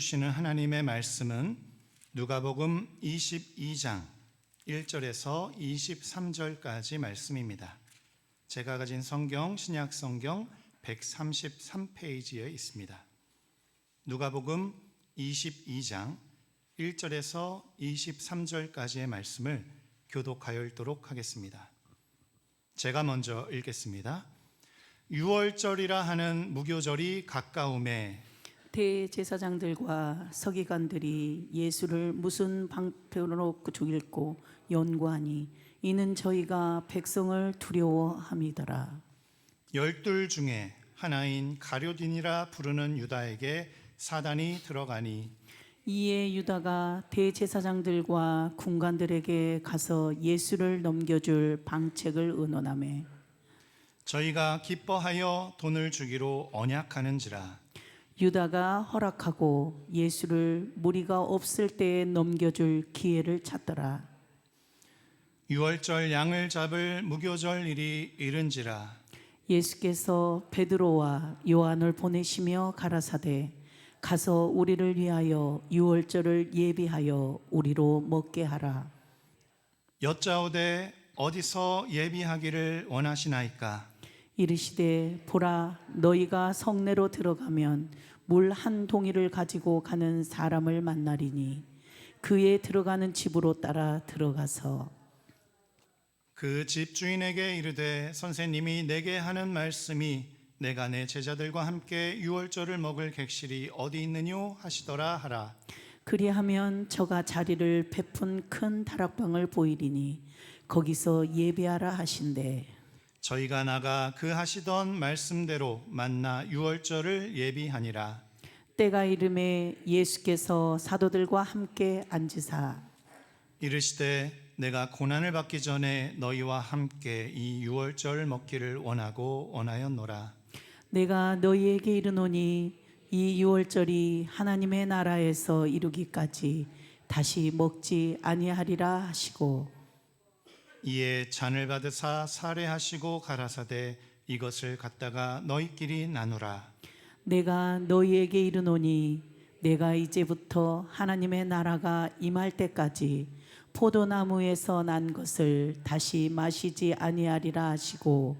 주시는 하나님의 말씀은 누가복음 22장 1절에서 23절까지 말씀입니다. 제가 가진 성경 신약 성경 133페이지에 있습니다. 누가복음 22장 1절에서 23절까지의 말씀을 교독하여 읽도록 하겠습니다. 제가 먼저 읽겠습니다. 유월절이라 하는 무교절이 가까움에 대제사장들과 서기관들이 예수를 무슨 방패로 죽일고 연구하니 이는 저희가 백성을 두려워함이더라. 12 중에 하나인 가룟유다니라 부르는 유다에게 사단이 들어가니 이에 유다가 대제사장들과 군관들에게 가서 예수를 넘겨줄 방책을 의논하매 저희가 기뻐하여 돈을 주기로 언약하는지라. 유다가 허락하고 예수를 무리가 없을 때에 넘겨줄 기회를 찾더라. 유월절 양을 잡을 무교절일이 이른지라. 예수께서 베드로와 요한을 보내시며 가라사대 가서 우리를 위하여 유월절을 예비하여 우리로 먹게 하라. 여짜오되 어디서 예비하기를 원하시나이까? 이르시되 보라 너희가 성내로 들어가면 물 한 동이를 가지고 가는 사람을 만나리니 그에 들어가는 집으로 따라 들어가서 그 집주인에게 이르되 선생님이 내게 하는 말씀이 내가 내 제자들과 함께 유월절을 먹을 객실이 어디 있느뇨 하시더라 하라. 그리하면 저가 자리를 베푼 큰 다락방을 보이리니 거기서 예배하라 하신대. 저희가 나가 그 하시던 말씀대로 만나 유월절을 예비하니라. 때가 이름에 예수께서 사도들과 함께 앉으사 이르시되 내가 고난을 받기 전에 너희와 함께 이 유월절 먹기를 원하였노라. 내가 너희에게 이르노니 이 유월절이 하나님의 나라에서 이루기까지 다시 먹지 아니하리라 하시고 이에 잔을 받으사 살해하시고 가라사대 이것을 갖다가 너희끼리 나누라. 내가 너희에게 이르노니 내가 이제부터 하나님의 나라가 임할 때까지 포도나무에서 난 것을 다시 마시지 아니하리라 하시고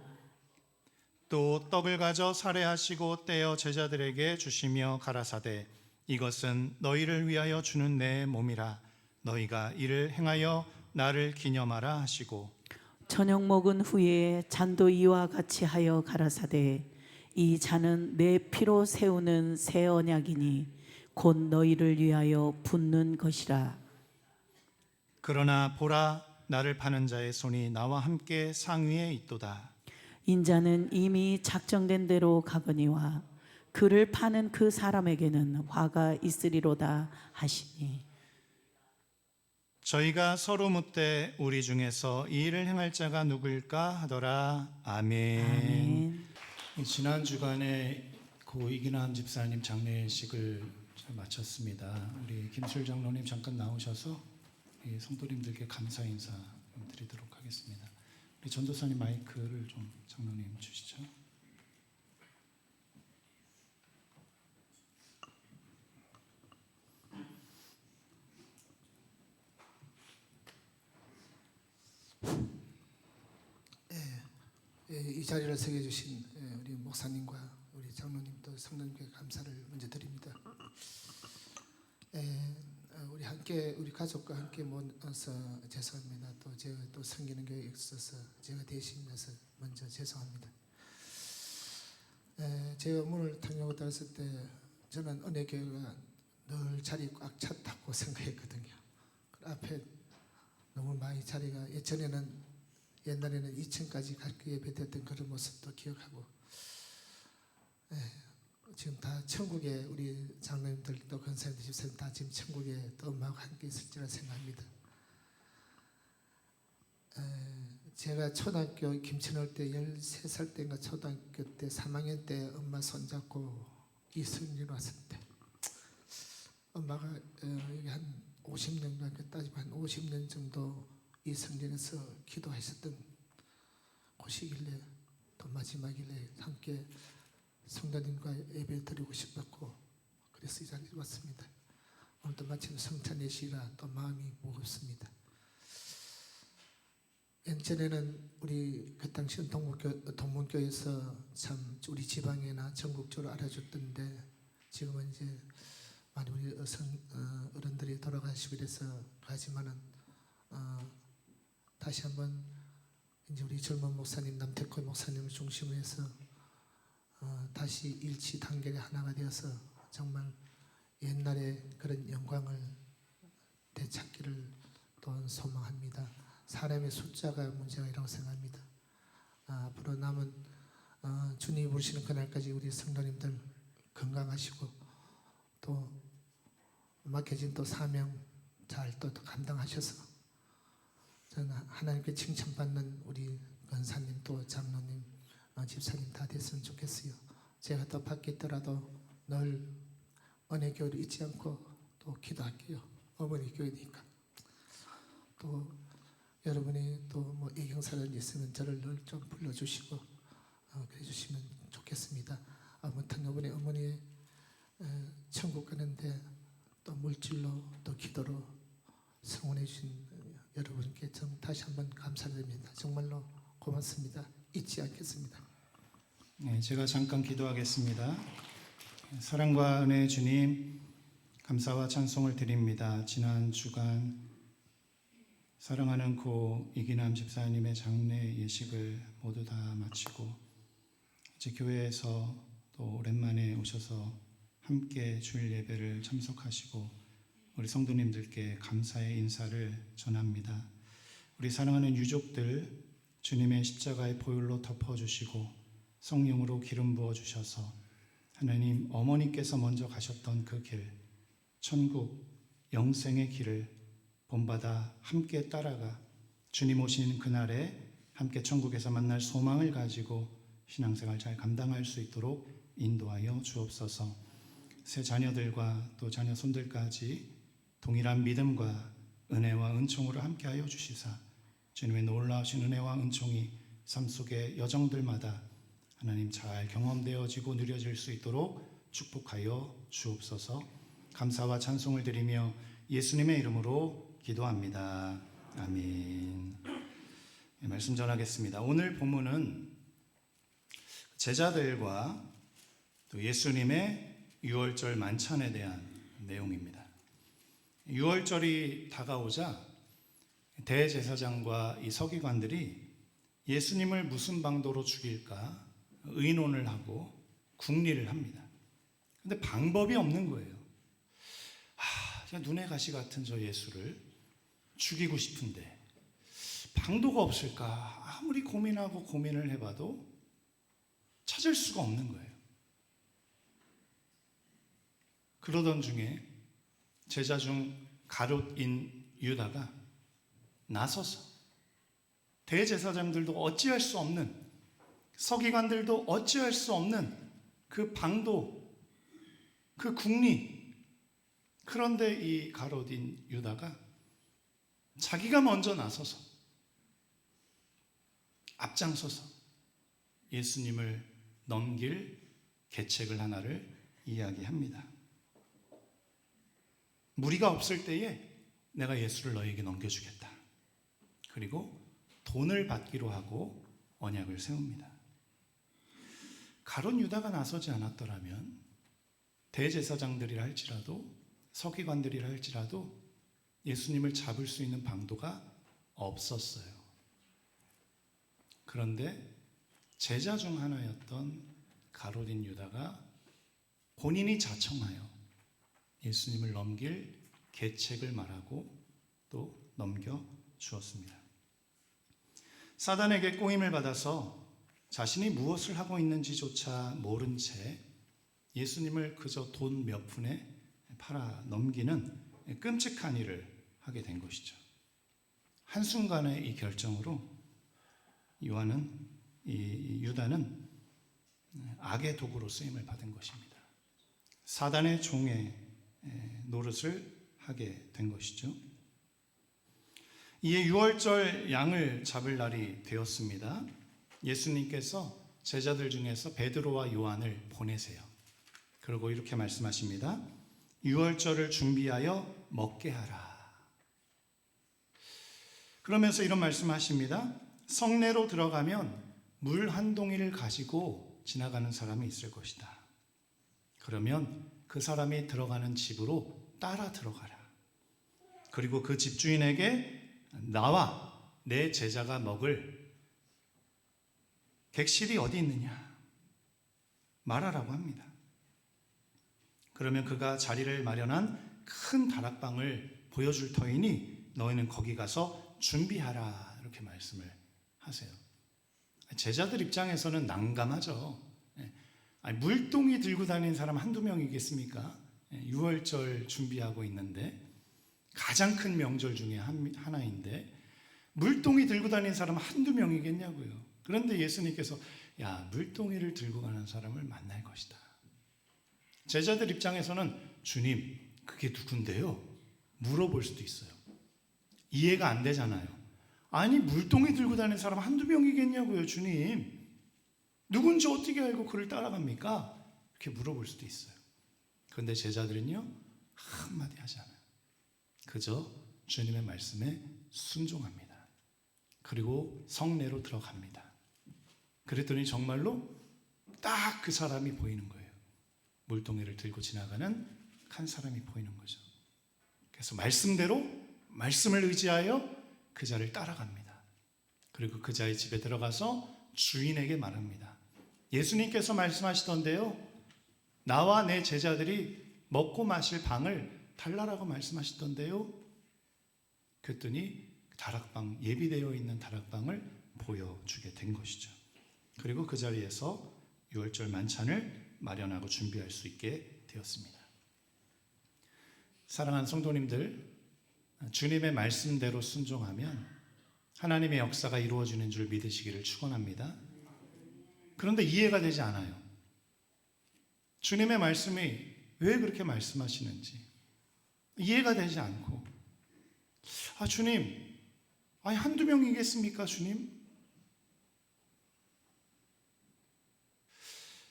또 떡을 가져 살해하시고 떼어 제자들에게 주시며 가라사대 이것은 너희를 위하여 주는 내 몸이라. 너희가 이를 행하여 나를 기념하라 하시고 저녁 먹은 후에 잔도 이와 같이 하여 가라사대 이 잔은 내 피로 세우는 새 언약이니 곧 너희를 위하여 붓는 것이라. 그러나 보라 나를 파는 자의 손이 나와 함께 상위에 있도다. 인자는 이미 작정된 대로 가거니와 그를 파는 그 사람에게는 화가 있으리로다 하시니 저희가 서로 묻되 우리 중에서 이 일을 행할 자가 누구일까 하더라. 아멘. 아멘. 지난 주간에 고 이기남 집사님 장례식을 마쳤습니다. 우리 김술 장로님 잠깐 나오셔서 성도님들께 감사 인사 드리도록 하겠습니다. 우리 전도사님 마이크를 좀 장로님 주시죠. 이 자리를 새겨 주신 우리 목사님과 우리 장로님도 성도님께 감사를 먼저 드립니다. 우리 함께 우리 가족과 함께 모여서 죄송합니다. 또 제가 또 섬기는 교회에 있어서 제가 대신해서 먼저 죄송합니다. 제가 문을 탕하고 들었을 때 저는 은혜 교회가 늘 자리 꽉 찼다고 생각했거든요. 그 앞에 너무 많이 자리가 옛날에는 2층까지 갈게 예배됐던 그런 모습도 기억하고 지금 다 천국에 우리 장로님들도 권사님들 집사님 다 지금 천국에 또 엄마와 함께 있을지라 생각합니다. 제가 초등학교 김천월 때 13살 때인가 초등학교 때 3학년 때 엄마 손잡고 이승진 왔을 때 엄마가 여기 한 50년 따지면 한 50년 정도 이 성전에서 기도하셨던 곳이길래 또 마지막이래 함께 성도님과 예배 드리고 싶었고 그래서 이 자리에 왔습니다. 오늘도 마침 성찬 예식이라 또 마음이 무겁습니다. 예전에는 우리 그 당시는 동문교에서 참 우리 지방이나 전국적으로 알아줬던데 지금은 이제 많이 우리 어른들이 돌아가시고 그래서 하지만은 다시 한번 이제 우리 젊은 목사님 남태코 목사님을 중심으로 해서 다시 일치 단결의 하나가 되어서 정말 옛날의 그런 영광을 되찾기를 또 소망합니다. 사람의 숫자가 문제가 아니라고 생각합니다. 앞으로 남은 주님이 부르시는 그날까지 우리 성도님들 건강하시고 또 맡겨진 또 사명 잘 또 감당하셔서 저는 하나님께 칭찬받는 우리 권사님 또 장로님 집사님 다 됐으면 좋겠어요. 제가 또 밖에 있더라도 늘 은혜 교회를 잊지 않고 또 기도할게요. 어머니 교회니까. 또 여러분이 또 뭐 애경사는 있으면 저를 늘 좀 불러주시고 그래 주시면 좋겠습니다. 아무튼 이번에 어머니의 천국 가는데 또 물질로 또 기도로 성원해 주신 여러분께 다시 한번 감사드립니다. 정말로 고맙습니다. 잊지 않겠습니다. 네, 제가 잠깐 기도하겠습니다. 사랑과 은혜의 주님, 감사와 찬송을 드립니다. 지난 주간 사랑하는 고 이기남 집사님의 장례 예식을 모두 다 마치고 이제 교회에서 또 오랜만에 오셔서 함께 주일 예배를 참석하시고 우리 성도님들께 감사의 인사를 전합니다. 우리 사랑하는 유족들 주님의 십자가의 보혈로 덮어주시고 성령으로 기름 부어주셔서 하나님 어머니께서 먼저 가셨던 그 길, 천국 영생의 길을 본받아 함께 따라가 주님 오시는 그날에 함께 천국에서 만날 소망을 가지고 신앙생활 잘 감당할 수 있도록 인도하여 주옵소서. 새 자녀들과 또 자녀 손들까지 동일한 믿음과 은혜와 은총으로 함께하여 주시사 주님의 놀라우신 은혜와 은총이 삶 속의 여정들마다 하나님 잘 경험되어지고 누려질 수 있도록 축복하여 주옵소서. 감사와 찬송을 드리며 예수님의 이름으로 기도합니다. 아멘. 네, 말씀 전하겠습니다. 오늘 본문은 제자들과 또 예수님의 유월절 만찬에 대한 내용입니다. 유월절이 다가오자 대제사장과 이 서기관들이 예수님을 무슨 방도로 죽일까 의논을 하고 궁리를 합니다. 그런데 방법이 없는 거예요. 눈에 가시 같은 저 예수를 죽이고 싶은데 방도가 없을까? 아무리 고민하고 고민을 해봐도 찾을 수가 없는 거예요. 그러던 중에 제자 중 가룟인 유다가 나서서 대제사장들도 어찌할 수 없는, 서기관들도 어찌할 수 없는 그 방도, 그 궁리, 그런데 이 가룟인 유다가 자기가 먼저 나서서 앞장서서 예수님을 넘길 계책을 하나를 이야기합니다. 무리가 없을 때에 내가 예수를 너에게 넘겨주겠다. 그리고 돈을 받기로 하고 언약을 세웁니다. 가룟 유다가 나서지 않았더라면 대제사장들이라 할지라도 서기관들이라 할지라도 예수님을 잡을 수 있는 방도가 없었어요. 그런데 제자 중 하나였던 가룟인 유다가 본인이 자청하여 예수님을 넘길 계책을 말하고 또 넘겨 주었습니다. 사단에게 꼬임을 받아서 자신이 무엇을 하고 있는지조차 모른 채 예수님을 그저 돈 몇 푼에 팔아 넘기는 끔찍한 일을 하게 된 것이죠. 한순간의 이 결정으로 유다는 악의 도구로 쓰임을 받은 것입니다. 사단의 종의 노릇을 하게 된 것이죠. 이에 유월절 양을 잡을 날이 되었습니다. 예수님께서 제자들 중에서 베드로와 요한을 보내세요. 그리고 이렇게 말씀하십니다. 유월절을 준비하여 먹게 하라. 그러면서 이런 말씀하십니다. 성내로 들어가면 물 한 동이를 가지고 지나가는 사람이 있을 것이다. 그러면 그 사람이 들어가는 집으로 따라 들어가라. 그리고 그 집주인에게 나와 내 제자가 먹을 객실이 어디 있느냐 말하라고 합니다. 그러면 그가 자리를 마련한 큰 다락방을 보여줄 터이니 너희는 거기 가서 준비하라. 이렇게 말씀을 하세요. 제자들 입장에서는 난감하죠. 아니, 물동이 들고 다니는 사람 한두 명이겠습니까? 6월절 준비하고 있는데 가장 큰 명절 중에 하나인데 물동이 들고 다니는 사람 한두 명이겠냐고요. 그런데 예수님께서 야, 물동이를 들고 가는 사람을 만날 것이다. 제자들 입장에서는 주님, 그게 누군데요? 물어볼 수도 있어요. 이해가 안 되잖아요. 아니, 물동이 들고 다니는 사람 한두 명이겠냐고요, 주님. 누군지 어떻게 알고 그를 따라갑니까? 이렇게 물어볼 수도 있어요. 그런데 제자들은요, 한마디 하지 않아요. 그저 주님의 말씀에 순종합니다. 그리고 성내로 들어갑니다. 그랬더니 정말로 딱 그 사람이 보이는 거예요. 물동이를 들고 지나가는 한 사람이 보이는 거죠. 그래서 말씀대로 말씀을 의지하여 그 자를 따라갑니다. 그리고 그 자의 집에 들어가서 주인에게 말합니다. 예수님께서 말씀하시던데요, 나와 내 제자들이 먹고 마실 방을 달라라고 말씀하시던데요. 그랬더니 다락방, 예비되어 있는 다락방을 보여주게 된 것이죠. 그리고 그 자리에서 유월절 만찬을 마련하고 준비할 수 있게 되었습니다. 사랑하는 성도님들, 주님의 말씀대로 순종하면 하나님의 역사가 이루어지는 줄 믿으시기를 축원합니다. 그런데 이해가 되지 않아요. 주님의 말씀이 왜 그렇게 말씀하시는지 이해가 되지 않고, 주님, 한두 명이겠습니까, 주님?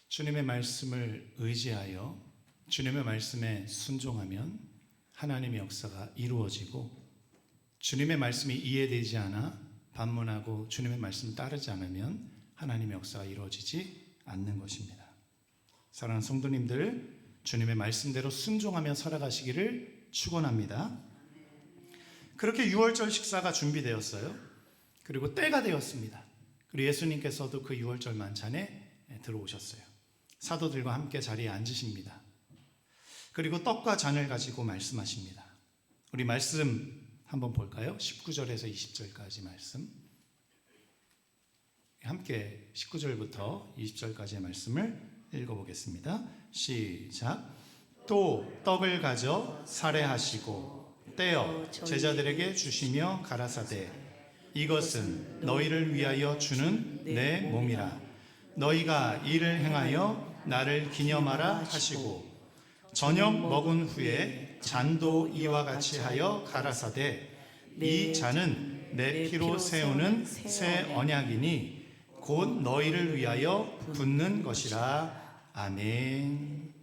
주님의 말씀을 의지하여 주님의 말씀에 순종하면 하나님의 역사가 이루어지고, 주님의 말씀이 이해되지 않아 반문하고 주님의 말씀을 따르지 않으면 하나님의 역사가 이루어지지 않는 것입니다. 사랑하는 성도님들, 주님의 말씀대로 순종하며 살아가시기를 축원합니다. 그렇게 유월절 식사가 준비되었어요. 그리고 때가 되었습니다. 그리고 예수님께서도 그 유월절 만찬에 들어오셨어요. 사도들과 함께 자리에 앉으십니다. 그리고 떡과 잔을 가지고 말씀하십니다. 우리 말씀 한번 볼까요? 19절에서 20절까지 말씀. 함께 19절부터 20절까지의 말씀을 읽어보겠습니다. 시작. 또 떡을 가져 살해하시고 떼어 제자들에게 주시며 가라사대, 이것은 너희를 위하여 주는 내 몸이라. 너희가 이를 행하여 나를 기념하라 하시고, 저녁 먹은 후에 잔도 이와 같이 하여 가라사대, 이 잔은 내 피로 세우는 새 언약이니 곧 너희를 위하여 붓는 것이라. 아멘.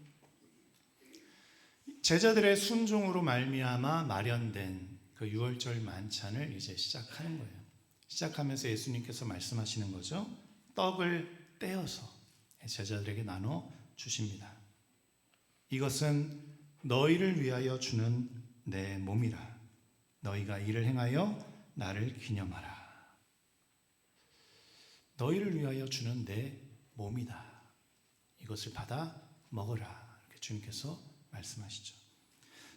제자들의 순종으로 말미암아 마련된 그 유월절 만찬을 이제 시작하는 거예요. 시작하면서 예수님께서 말씀하시는 거죠. 떡을 떼어서 제자들에게 나눠 주십니다. 이것은 너희를 위하여 주는 내 몸이라. 너희가 이를 행하여 나를 기념하라. 너희를 위하여 주는 내 몸이다. 이것을 받아 먹어라. 이렇게 주님께서 말씀하시죠.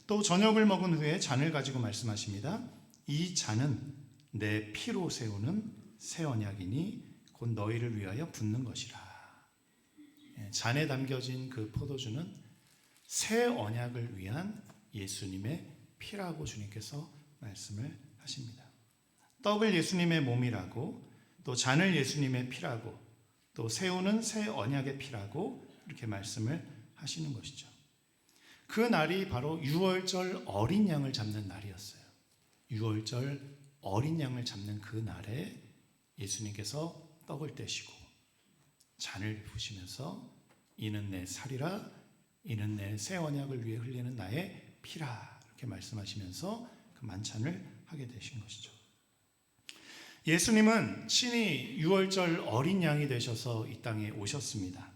또 저녁을 먹은 후에 잔을 가지고 말씀하십니다. 이 잔은 내 피로 세우는 새 언약이니 곧 너희를 위하여 붓는 것이라. 잔에 담겨진 그 포도주는 새 언약을 위한 예수님의 피라고 주님께서 말씀을 하십니다. 떡을 예수님의 몸이라고, 또 잔을 예수님의 피라고, 또 세우는 새 언약의 피라고 이렇게 말씀을 하시는 것이죠. 그 날이 바로 유월절 어린 양을 잡는 날이었어요. 유월절 어린 양을 잡는 그 날에 예수님께서 떡을 떼시고 잔을 부시면서 이는 내 살이라 이는 내 새 언약을 위해 흘리는 나의 피라. 이렇게 말씀하시면서 그 만찬을 하게 되신 것이죠. 예수님은 친히 유월절 어린 양이 되셔서 이 땅에 오셨습니다.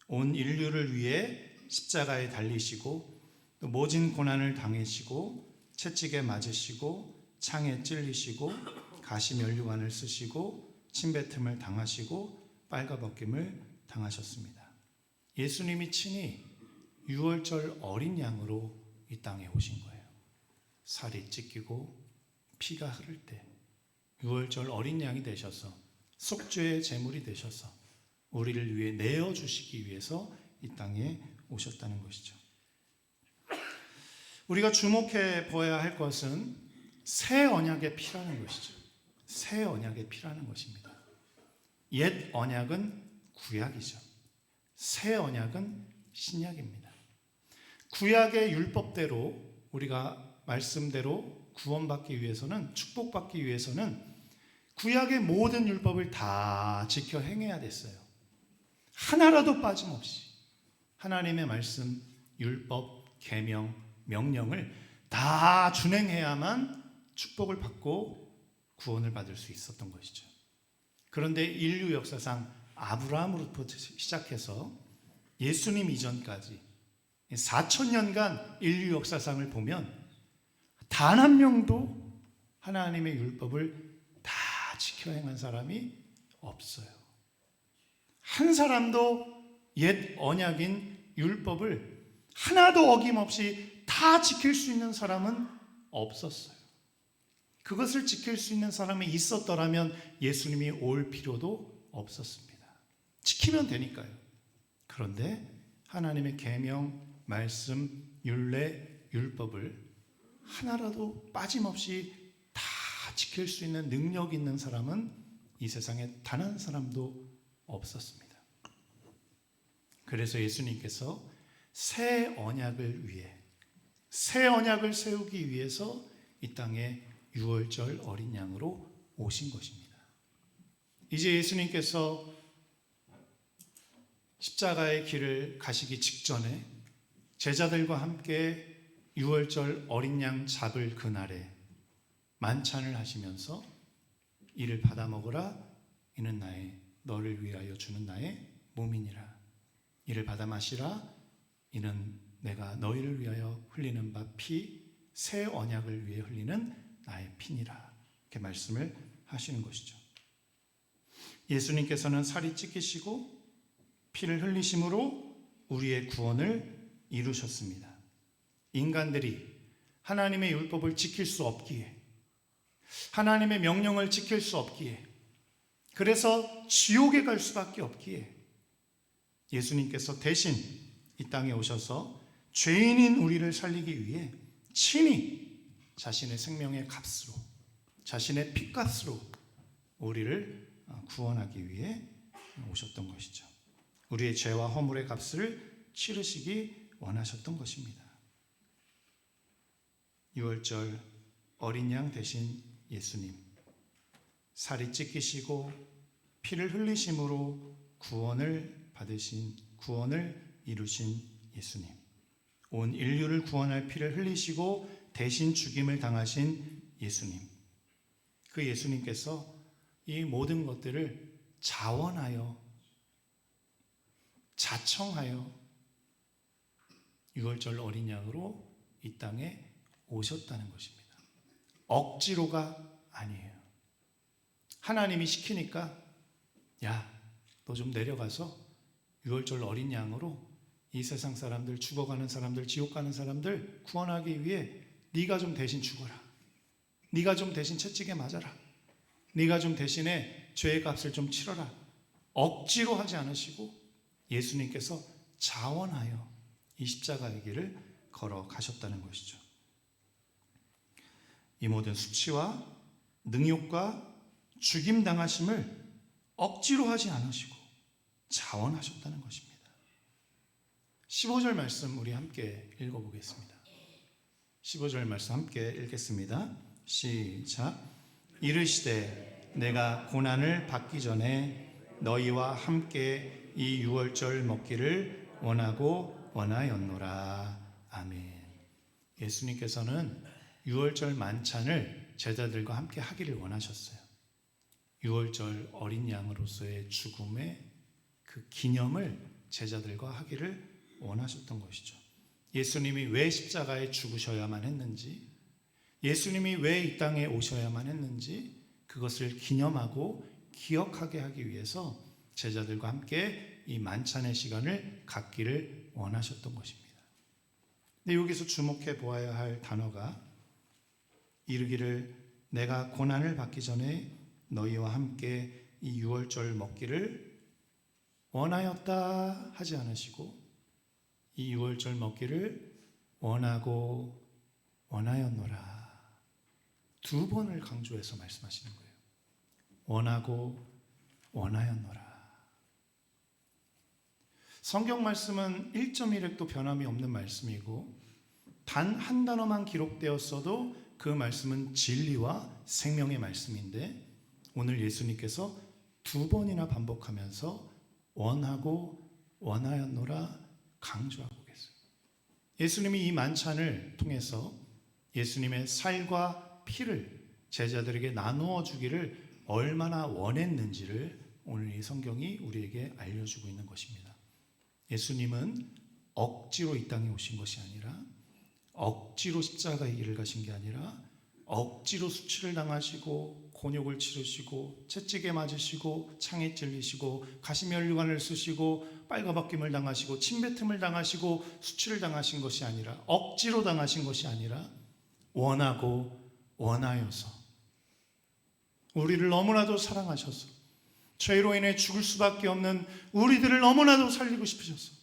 온 인류를 위해 십자가에 달리시고 또 모진 고난을 당하시고 채찍에 맞으시고 창에 찔리시고 가시면류관을 쓰시고 침뱉음을 당하시고 빨가벗김을 당하셨습니다. 예수님이 친히 유월절 어린 양으로 이 땅에 오신 거예요. 살이 찢기고 피가 흐를 때 유월절 어린 양이 되셔서 속죄의 제물이 되셔서 우리를 위해 내어주시기 위해서 이 땅에 오셨다는 것이죠. 우리가 주목해 보아야 할 것은 새 언약의 피라는 것이죠. 새 언약의 피라는 것입니다. 옛 언약은 구약이죠. 새 언약은 신약입니다. 구약의 율법대로 우리가 말씀대로 구원받기 위해서는, 축복받기 위해서는 구약의 모든 율법을 다 지켜 행해야 됐어요. 하나라도 빠짐없이 하나님의 말씀, 율법, 계명, 명령을 다 준행해야만 축복을 받고 구원을 받을 수 있었던 것이죠. 그런데 인류 역사상 아브라함으로부터 시작해서 예수님 이전까지 4,000년간 인류 역사상을 보면 단 한 명도 하나님의 율법을 다 지켜 행한 사람이 없어요. 한 사람도 옛 언약인 율법을 하나도 어김없이 다 지킬 수 있는 사람은 없었어요. 그것을 지킬 수 있는 사람이 있었더라면 예수님이 올 필요도 없었습니다. 지키면 되니까요. 그런데 하나님의 계명, 말씀, 율례, 율법을 하나라도 빠짐없이 다 지킬 수 있는 능력 있는 사람은 이 세상에 단 한 사람도 없었습니다. 그래서 예수님께서 새 언약을 위해, 새 언약을 세우기 위해서 이 땅에 유월절 어린 양으로 오신 것입니다. 이제 예수님께서 십자가의 길을 가시기 직전에 제자들과 함께 유월절 어린 양 잡을 그날에 만찬을 하시면서 이를 받아 먹으라. 이는 너를 위하여 주는 나의 몸이니라. 이를 받아 마시라. 이는 내가 너희를 위하여 흘리는 바 피, 새 언약을 위해 흘리는 나의 피니라. 이렇게 말씀을 하시는 것이죠. 예수님께서는 살이 찢기시고 피를 흘리심으로 우리의 구원을 이루셨습니다. 인간들이 하나님의 율법을 지킬 수 없기에, 하나님의 명령을 지킬 수 없기에, 그래서 지옥에 갈 수밖에 없기에 예수님께서 대신 이 땅에 오셔서 죄인인 우리를 살리기 위해 친히 자신의 생명의 값으로, 자신의 피값으로 우리를 구원하기 위해 오셨던 것이죠. 우리의 죄와 허물의 값을 치르시기 원하셨던 것입니다. 유월절 어린 양 되신 예수님, 살이 찢기시고 피를 흘리심으로 구원을 이루신 예수님, 온 인류를 구원할 피를 흘리시고 대신 죽임을 당하신 예수님, 그 예수님께서 이 모든 것들을 자원하여, 자청하여 유월절 어린 양으로 이 땅에 오셨다는 것입니다. 억지로가 아니에요. 하나님이 시키니까 야, 너 좀 내려가서 유월절 어린 양으로 이 세상 사람들, 죽어가는 사람들, 지옥 가는 사람들 구원하기 위해 네가 좀 대신 죽어라. 네가 좀 대신 채찍에 맞아라. 네가 좀 대신에 죄의 값을 좀 치러라. 억지로 하지 않으시고 예수님께서 자원하여 이 십자가의 길을 걸어가셨다는 것이죠. 이 모든 수치와 능욕과 죽임당하심을 억지로 하지 않으시고 자원하셨다는 것입니다. 15절 말씀 우리 함께 읽어보겠습니다. 15절 말씀 함께 읽겠습니다. 시작. 이르시되 내가 고난을 받기 전에 너희와 함께 이 유월절 먹기를 원하고 원하였노라. 아멘. 예수님께서는 유월절 만찬을 제자들과 함께 하기를 원하셨어요. 유월절 어린 양으로서의 죽음의 그 기념을 제자들과 하기를 원하셨던 것이죠. 예수님이 왜 십자가에 죽으셔야만 했는지, 예수님이 왜 이 땅에 오셔야만 했는지 그것을 기념하고 기억하게 하기 위해서 제자들과 함께 이 만찬의 시간을 갖기를 원하셨던 것입니다. 근데 여기서 주목해 보아야 할 단어가 이르기를 내가 고난을 받기 전에 너희와 함께 이 유월절 먹기를 원하였다 하지 않으시고 이 유월절 먹기를 원하고 원하였노라. 두 번을 강조해서 말씀하시는 거예요. 원하고 원하였노라. 성경 말씀은 1.1획도 변함이 없는 말씀이고 단 한 단어만 기록되었어도 그 말씀은 진리와 생명의 말씀인데 오늘 예수님께서 두 번이나 반복하면서 원하고 원하였노라 강조하고 계세요. 예수님이 이 만찬을 통해서 예수님의 살과 피를 제자들에게 나누어 주기를 얼마나 원했는지를 오늘 이 성경이 우리에게 알려주고 있는 것입니다. 예수님은 억지로 이 땅에 오신 것이 아니라 억지로 십자가의 길을 가신 게 아니라 억지로 수치를 당하시고 곤욕을 치르시고 채찍에 맞으시고 창에 찔리시고 가시면류관을 쓰시고 빨가벗김을 당하시고 침뱉음을 당하시고 수치를 당하신 것이 아니라 억지로 당하신 것이 아니라 원하고 원하여서 우리를 너무나도 사랑하셔서 죄로 인해 죽을 수밖에 없는 우리들을 너무나도 살리고 싶으셔서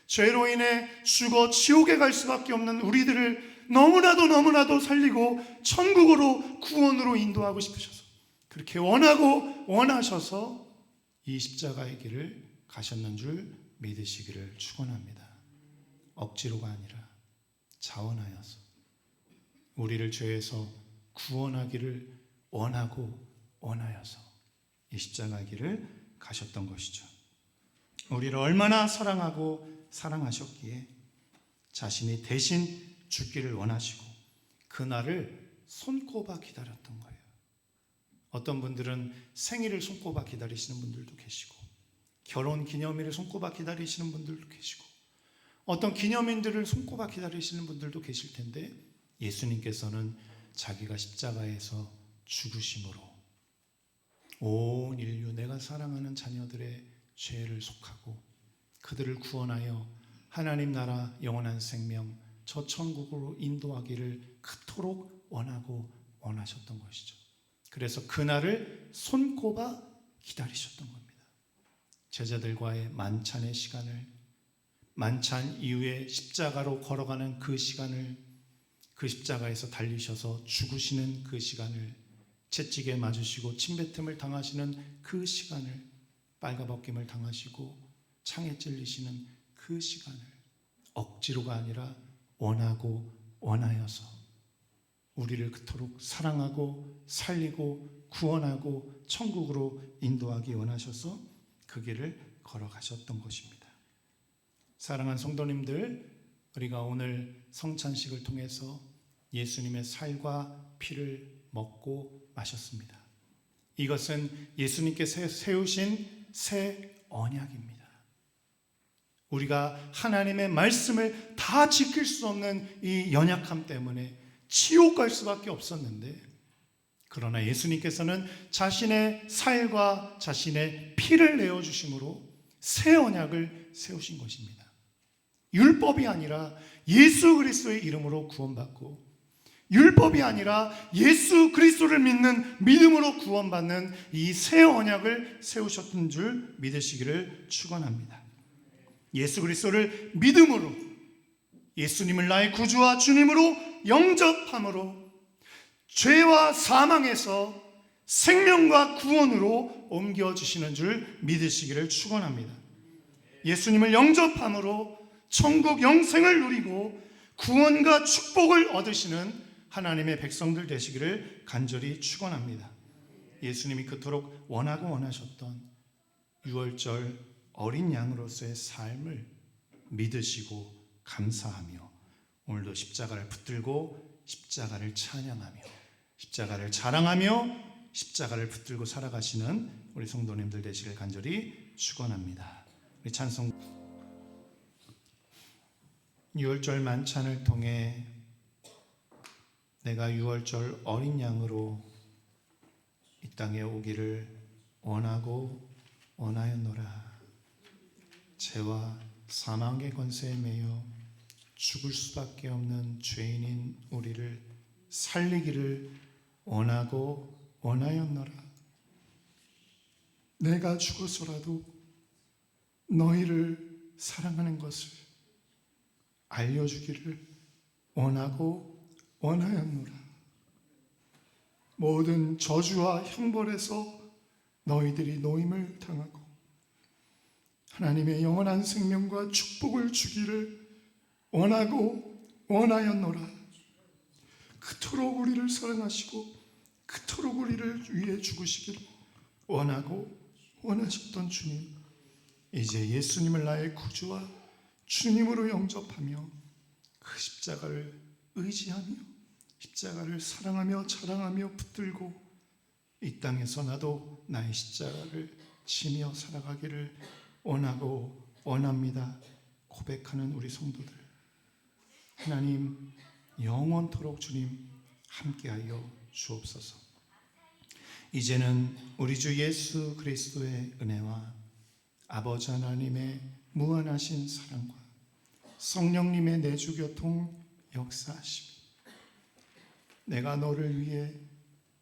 죄로 인해 죽어 지옥에 갈 수밖에 없는 우리들을 너무나도 살리고 천국으로 구원으로 인도하고 싶으셔서 그렇게 원하고 원하셔서 이 십자가의 길을 가셨는 줄 믿으시기를 축원합니다. 억지로가 아니라 자원하여서 우리를 죄에서 구원하기를 원하고 원하여서 이 십자가의 길을 가셨던 것이죠. 우리를 얼마나 사랑하고 사랑하셨기에 자신이 대신 죽기를 원하시고 그날을 손꼽아 기다렸던 거예요. 어떤 분들은 생일을 손꼽아 기다리시는 분들도 계시고 결혼 기념일을 손꼽아 기다리시는 분들도 계시고 어떤 기념일들을 손꼽아 기다리시는 분들도 계실 텐데 예수님께서는 자기가 십자가에서 죽으심으로 온 인류 내가 사랑하는 자녀들의 죄를 속하고 그들을 구원하여 하나님 나라 영원한 생명 저 천국으로 인도하기를 그토록 원하고 원하셨던 것이죠. 그래서 그날을 손꼽아 기다리셨던 겁니다. 제자들과의 만찬의 시간을 만찬 이후에 십자가로 걸어가는 그 시간을 그 십자가에서 달리셔서 죽으시는 그 시간을 채찍에 맞으시고 침뱉음을 당하시는 그 시간을 빨가벗김을 당하시고 창에 찔리시는 그 시간을 억지로가 아니라 원하고 원하여서 우리를 그토록 사랑하고 살리고 구원하고 천국으로 인도하기 원하셔서 그 길을 걸어가셨던 것입니다. 사랑하는 성도님들, 우리가 오늘 성찬식을 통해서 예수님의 살과 피를 먹고 마셨습니다. 이것은 예수님께서 세우신 새 언약입니다. 우리가 하나님의 말씀을 다 지킬 수 없는 이 연약함 때문에 지옥 갈 수밖에 없었는데 그러나 예수님께서는 자신의 살과 자신의 피를 내어주심으로 새 언약을 세우신 것입니다. 율법이 아니라 예수 그리스도의 이름으로 구원받고 율법이 아니라 예수 그리스도를 믿는 믿음으로 구원받는 이 새 언약을 세우셨던 줄 믿으시기를 축원합니다. 예수 그리스도를 믿음으로 예수님을 나의 구주와 주님으로 영접함으로 죄와 사망에서 생명과 구원으로 옮겨주시는 줄 믿으시기를 축원합니다. 예수님을 영접함으로 천국 영생을 누리고 구원과 축복을 얻으시는 하나님의 백성들 되시기를 간절히 축원합니다. 예수님이 그토록 원하고 원하셨던 유월절 어린 양으로서의 삶을 믿으시고 감사하며 오늘도 십자가를 붙들고 십자가를 찬양하며 십자가를 자랑하며 십자가를 붙들고 살아가시는 우리 성도님들 되시길 간절히 축원합니다. 우리 찬송 6월절 만찬을 통해 내가 6월절 어린 양으로 이 땅에 오기를 원하고 원하였노라. 죄와 사망의 권세에 매여 죽을 수밖에 없는 죄인인 우리를 살리기를 원하고 원하였노라. 내가 죽어서라도 너희를 사랑하는 것을 알려주기를 원하고 원하였노라. 모든 저주와 형벌에서 너희들이 노임을 당하고 하나님의 영원한 생명과 축복을 주기를 원하고 원하였노라. 그토록 우리를 사랑하시고 그토록 우리를 위해 죽으시기를 원하고 원하셨던 주님, 이제 예수님을 나의 구주와 주님으로 영접하며 그 십자가를 의지하며 십자가를 사랑하며 자랑하며 붙들고 이 땅에서 나도 나의 십자가를 지며 살아가기를 원하고 원합니다. 고백하는 우리 성도들, 하나님 영원토록 주님 함께하여 주옵소서. 이제는 우리 주 예수 그리스도의 은혜와 아버지 하나님의 무한하신 사랑과 성령님의 내주 교통 역사하심, 내가 너를 위해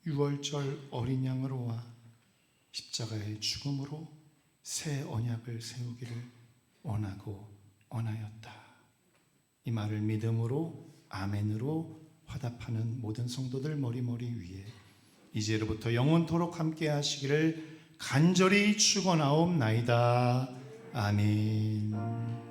6월절 어린 양으로 와 십자가의 죽음으로 새 언약을 세우기를 원하고 원하였다. 이 말을 믿음으로 아멘으로 화답하는 모든 성도들 머리머리 위에 이제로부터 영원토록 함께 하시기를 간절히 축원하옵나이다. 아멘.